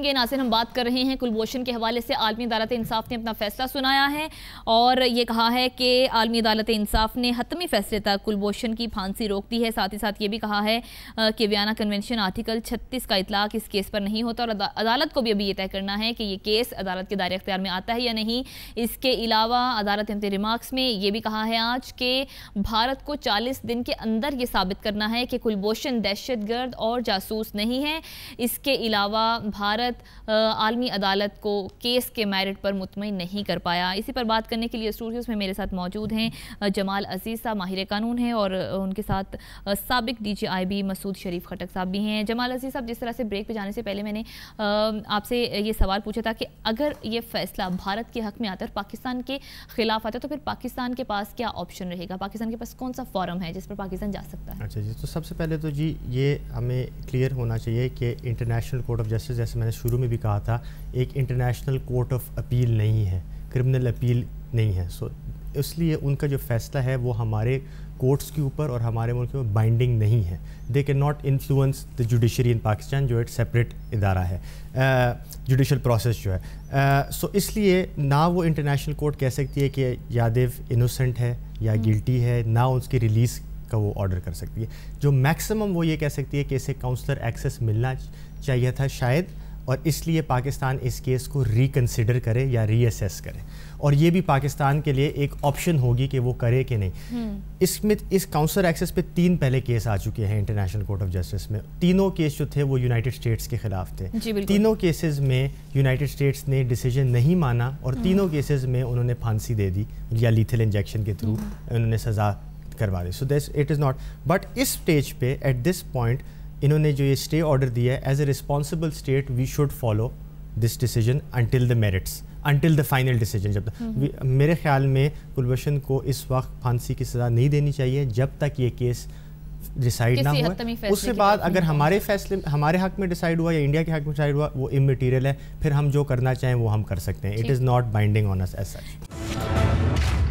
ناظرین ہم بات کر رہے ہیں کلبھوشن کے حوالے سے عالمی عدالت انصاف نے اپنا فیصلہ سنایا ہے اور یہ کہا ہے کہ عالمی عدالت انصاف نے حتمی فیصلے تک کلبھوشن کی پھانسی روک دی ہے. ساتھ ہی ساتھ یہ بھی کہا ہے کہ ویانا کنونشن آرٹیکل 36 کا اطلاق اس کیس پر نہیں ہوتا اور عدالت کو بھی ابھی یہ طے کرنا ہے کہ یہ کیس عدالت کے دائرے اختیار میں آتا ہے یا نہیں. اس کے علاوہ عدالت نے اپنے ریمارکس میں یہ بھی کہا ہے آج کہ بھارت کو 40 دن کے اندر یہ ثابت کرنا ہے کہ کلبھوشن دہشت گرد اور جاسوس نہیں ہے. اس کے علاوہ بھارت عالمی عدالت کو کیس کے میرٹ پر مطمئن نہیں کر پایا. اسی پر بات کرنے کے لیے اسٹوڈیوز میں میرے ساتھ موجود ہیں جمال عزیز صاحب ماہر قانون ہیں اور ان کے ساتھ سابق ڈی جی آئی بی مسعود شریف خٹک صاحب بھی ہیں. جمال عزیز صاحب، جس طرح سے بریک پہ جانے سے پہلے میں نے آپ سے یہ سوال پوچھا تھا کہ اگر یہ فیصلہ بھارت کے حق میں آتا ہے اور پاکستان کے خلاف آتا ہے تو پھر پاکستان کے پاس کیا آپشن رہے گا؟ پاکستان کے پاس کون سا فورم ہے جس پر پاکستان جا سکتا ہے؟ اچھا جی، تو سب سے پہلے تو جی یہ ہمیں کلیئر ہونا چاہیے کہ انٹرنیشنل کورٹ آف جسٹس، جیسے میں نے شروع میں بھی کہا تھا، ایک انٹرنیشنل کورٹ آف اپیل نہیں ہے، کرمنل اپیل نہیں ہے. سو اس لیے ان کا جو فیصلہ ہے وہ ہمارے کورٹس کے اوپر اور ہمارے ملک میں بائنڈنگ نہیں ہے. They can not influence the judiciary in Pakistan, جو ایک سیپریٹ ادارہ ہے، جوڈیشل پروسیس جو ہے. سو اس لیے نہ وہ انٹرنیشنل کورٹ کہہ سکتی ہے کہ یادیو انوسنٹ ہے یا گلٹی ہے، نہ اس کی ریلیز کا وہ آرڈر کر سکتی ہے. جو میکسیمم وہ یہ کہہ سکتی ہے کہ اسے کاؤنسلر ایکسیس ملنا چاہیے تھا شاید، اور اس لیے پاکستان اس کیس کو ریکنسیڈر کرے یا ری اسیس کرے، اور یہ بھی پاکستان کے لیے ایک آپشن ہوگی کہ وہ کرے کہ نہیں. اس میں اس کاؤنسلر ایکسیس پہ 3 پہلے کیس آ چکے ہیں انٹرنیشنل کورٹ آف جسٹس میں. تینوں کیس جو تھے وہ یونائٹڈ اسٹیٹس کے خلاف تھے. تینوں کیسز میں یونائٹڈ اسٹیٹس نے ڈیسیجن نہیں مانا اور تینوں کیسز میں انہوں نے پھانسی دے دی یا لیتھل انجیکشن کے تھرو انہوں نے سزا کروا دی. So that's it is not, but اس اسٹیج پہ ایٹ دس پوائنٹ انہوں نے جو یہ اسٹے آرڈر دیا ہے، as a responsible state we should follow this decision until the merits, until the final decision. جب تک میرے خیال میں کلبھوشن کو اس وقت پھانسی کی سزا نہیں دینی چاہیے جب تک یہ کیس ڈیسائیڈ نہ ہوا. اس کے بعد اگر ہمارے فیصلے ہمارے حق میں ڈیسائیڈ ہوا یا انڈیا کے حق میں ڈیسائیڈ ہوا، وہ اممیٹیریل ہے، پھر ہم جو کرنا چاہیں وہ ہم کر سکتے ہیں. It is not binding on us as such.